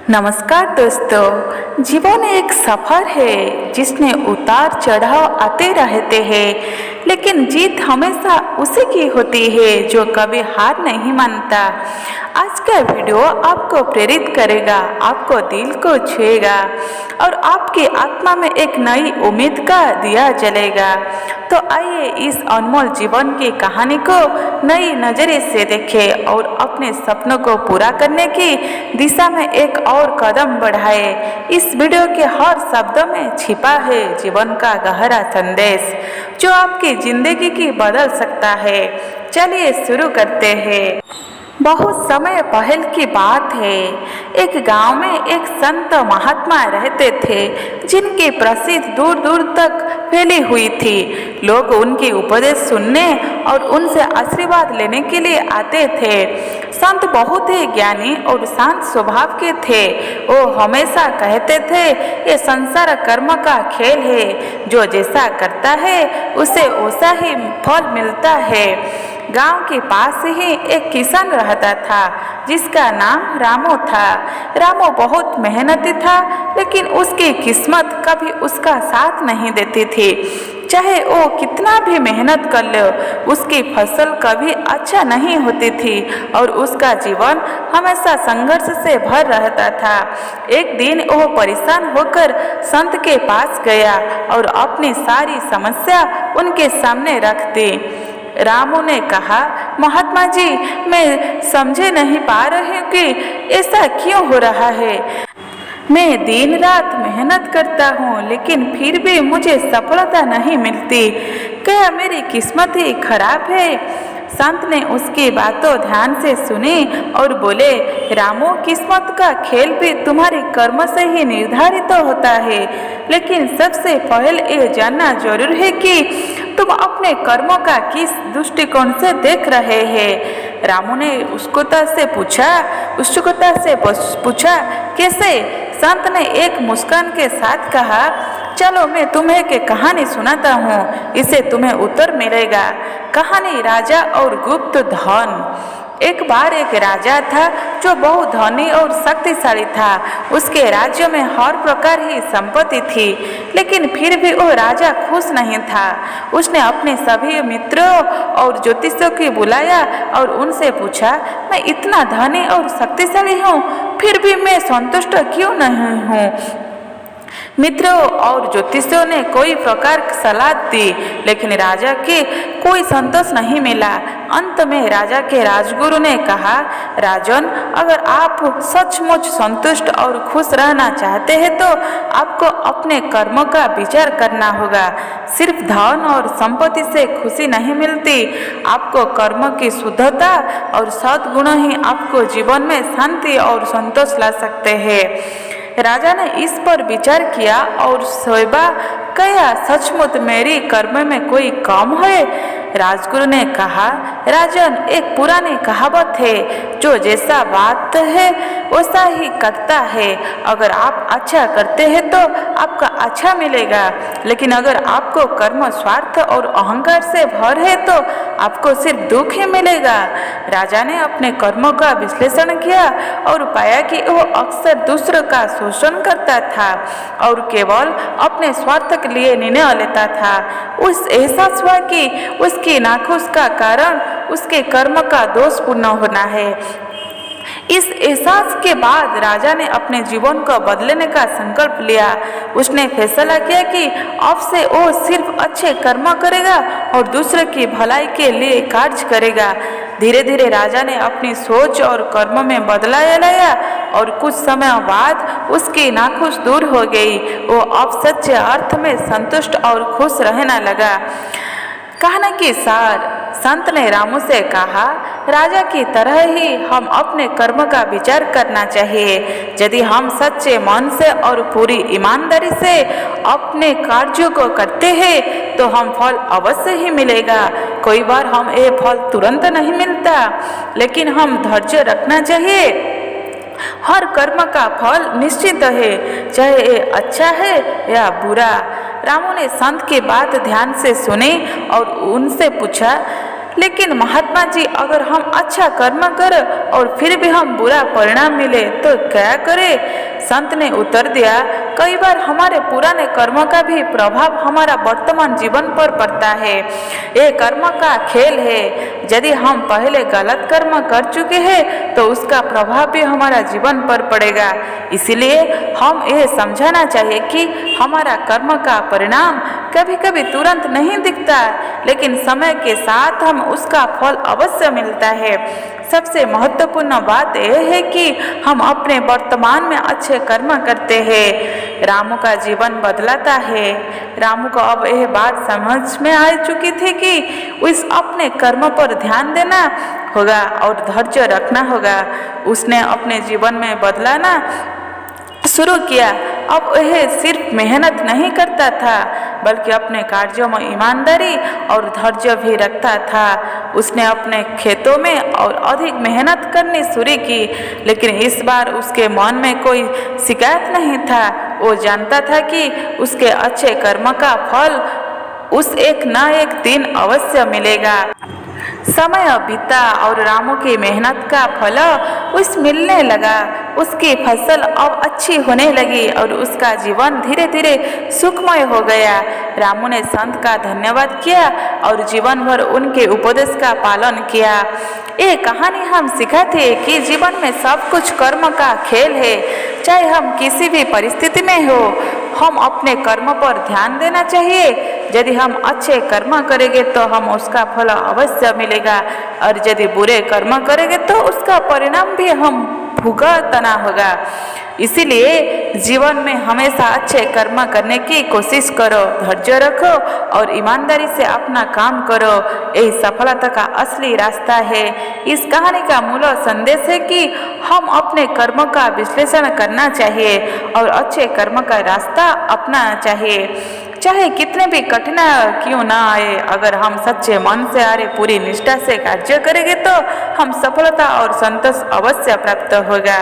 नमस्कार दोस्तों। जीवन एक सफर है जिसमें उतार चढ़ाव आते रहते हैं, लेकिन जीत हमेशा उसी की होती है जो कभी हार नहीं मानता। आज का वीडियो आपको प्रेरित करेगा, आपको दिल को छुएगा और आपकी आत्मा में एक नई उम्मीद का दिया जलेगा। तो आइए इस अनमोल जीवन की कहानी को नई नजरिए से देखें और अपने सपनों को पूरा करने की दिशा में एक और कदम बढ़ाए। इस वीडियो के हर शब्द में छिपा है जीवन का गहरा संदेश जो आपकी जिंदगी की बदल सकता है। चलिए शुरू करते हैं। बहुत समय पहले की बात है। एक गांव में एक संत महात्मा रहते थे जिनकी प्रसिद्ध दूर दूर तक फैली हुई थी। लोग उनकी उपदेश सुनने और उनसे आशीर्वाद लेने के लिए आते थे। संत बहुत ही ज्ञानी और शांत स्वभाव के थे। वो हमेशा कहते थे, ये संसार कर्म का खेल है, जो जैसा करता है उसे वैसा ही फल मिलता है। गांव के पास ही एक किसान रहता था जिसका नाम रामू था। रामू बहुत मेहनती था, लेकिन उसकी किस्मत कभी उसका साथ नहीं देती थी। चाहे वो कितना भी मेहनत कर ले, उसकी फसल कभी अच्छा नहीं होती थी और उसका जीवन हमेशा संघर्ष से भर रहता था। एक दिन वो परेशान होकर संत के पास गया और अपनी सारी समस्या उनके सामने रख दी। रामू ने कहा, महात्मा जी, मैं समझे नहीं पा रही हूँ कि ऐसा क्यों हो रहा है। मैं दिन रात मेहनत करता हूँ, लेकिन फिर भी मुझे सफलता नहीं मिलती। क्या मेरी किस्मत ही खराब है? संत ने उसकी बातों ध्यान से सुनी और बोले, रामू, किस्मत का खेल भी तुम्हारे कर्म से ही निर्धारित होता है, लेकिन सबसे पहले ये जानना जरूर है कि तुम अपने कर्मों का किस दृष्टिकोण से देख रहे हैं। रामू ने उत्सुकता से पूछा, कैसे? संत ने एक मुस्कान के साथ कहा, चलो मैं तुम्हें एक कहानी सुनाता हूँ, इससे तुम्हें उत्तर मिलेगा। कहानी राजा और गुप्त धन। एक बार एक राजा था जो बहुत धनी और शक्तिशाली था। उसके राज्य में हर प्रकार की संपत्ति थी, लेकिन फिर भी वो राजा खुश नहीं था। उसने अपने सभी मित्रों और ज्योतिषियों को बुलाया और उनसे पूछा, मैं इतना धनी और शक्तिशाली हूँ, फिर भी मैं संतुष्ट क्यों नहीं हूँ? मित्रों और ज्योतिषियों ने कोई प्रकार की सलाह दी, लेकिन राजा के कोई संतोष नहीं मिला। अंत में राजा के राजगुरु ने कहा, राजन, अगर आप सचमुच संतुष्ट और खुश रहना चाहते हैं तो आपको अपने कर्मों का विचार करना होगा। सिर्फ धन और संपत्ति से खुशी नहीं मिलती। आपको कर्म की शुद्धता और सद्गुण ही आपको जीवन में शांति और संतोष ला सकते हैं। राजा ने इस पर विचार किया और सोचा, क्या सचमुच मेरी कर्म में कोई कम है? राजगुरु ने कहा, राजन, एक पुरानी कहावत है, जो जैसा बात है वैसा ही करता है। अगर आप अच्छा करते हैं तो आपका अच्छा मिलेगा, लेकिन अगर आपको कर्म स्वार्थ और अहंकार से भर है तो आपको सिर्फ दुख ही मिलेगा। राजा ने अपने कर्मों का विश्लेषण किया और पाया कि वो अक्सर दूसरों का शोषण करता था और केवल अपने स्वार्थ के लिए निर्णय लेता था। उस एहसास हुआ कि उसकी नाखुश का कारण उसके कर्म का दोषपूर्ण होना है। इस एहसास के बाद राजा ने अपने जीवन को बदलने का संकल्प लिया। उसने फैसला किया कि अब से वो सिर्फ अच्छे कर्म करेगा और दूसरे की भलाई के लिए कार्य करेगा। धीरे धीरे राजा ने अपनी सोच और कर्म में बदलाव लाया और कुछ समय बाद उसकी नाखुश दूर हो गई। वो अब सच्चे अर्थ में संतुष्ट और खुश रहने लगा। कहानी के सार, संत ने रामू से कहा, राजा की तरह ही हम अपने कर्म का विचार करना चाहिए। यदि हम सच्चे मन से और पूरी ईमानदारी से अपने कार्यों को करते हैं तो हम फल अवश्य ही मिलेगा। कोई बार हम ये फल तुरंत नहीं मिलता, लेकिन हम धैर्य रखना चाहिए। हर कर्म का फल निश्चित है, चाहे ये अच्छा है या बुरा। रामू ने संत की बात ध्यान से सुनी और उनसे पूछा, लेकिन महात्मा जी, अगर हम अच्छा कर्म करें और फिर भी हम बुरा परिणाम मिले तो क्या करें? संत ने उत्तर दिया, कई बार हमारे पुराने कर्मों का भी प्रभाव हमारा वर्तमान जीवन पर पड़ता है। ये कर्म का खेल है। यदि हम पहले गलत कर्म कर चुके हैं तो उसका प्रभाव भी हमारा जीवन पर पड़ेगा। इसलिए हम यह समझना चाहिए कि हमारा कर्म का परिणाम कभी कभी तुरंत नहीं दिखता, लेकिन समय के साथ हम उसका फल अवश्य मिलता है। सबसे महत्वपूर्ण बात यह है कि हम अपने वर्तमान में अच्छे कर्म करते हैं। रामू का जीवन बदलाता है। रामू को अब यह बात समझ में आ चुकी थी कि उस अपने कर्म पर ध्यान देना होगा और धैर्य रखना होगा। उसने अपने जीवन में बदलाना शुरू किया। अब वह सिर्फ मेहनत नहीं करता था बल्कि अपने कार्यों में ईमानदारी और धैर्य भी रखता था। उसने अपने खेतों में और अधिक मेहनत करनी शुरू की, लेकिन इस बार उसके मन में कोई शिकायत नहीं था। वो जानता था कि उसके अच्छे कर्म का फल उस एक न एक दिन अवश्य मिलेगा। समय बीता और रामू की मेहनत का फल उस मिलने लगा। उसकी फसल अब अच्छी होने लगी और उसका जीवन धीरे धीरे सुखमय हो गया। रामू ने संत का धन्यवाद किया और जीवन भर उनके उपदेश का पालन किया। ये कहानी हम सिखाती है कि जीवन में सब कुछ कर्म का खेल है। चाहे हम किसी भी परिस्थिति में हो, हम अपने कर्म पर ध्यान देना चाहिए। यदि हम अच्छे कर्म करेंगे तो हम उसका फल अवश्य मिलेगा, और यदि बुरे कर्म करेंगे तो उसका परिणाम भी हम भुगतना होगा। इसीलिए जीवन में हमेशा अच्छे कर्म करने की कोशिश करो, धैर्य रखो और ईमानदारी से अपना काम करो। यही सफलता का असली रास्ता है। इस कहानी का मूल संदेश है कि हम अपने कर्मों का विश्लेषण करना चाहिए और अच्छे कर्म का रास्ता अपनाना चाहिए। चाहे कितने भी कठिन क्यों ना आए, अगर हम सच्चे मन से और पूरी निष्ठा से कार्य करेंगे तो हम सफलता और संतोष अवश्य प्राप्त होगा।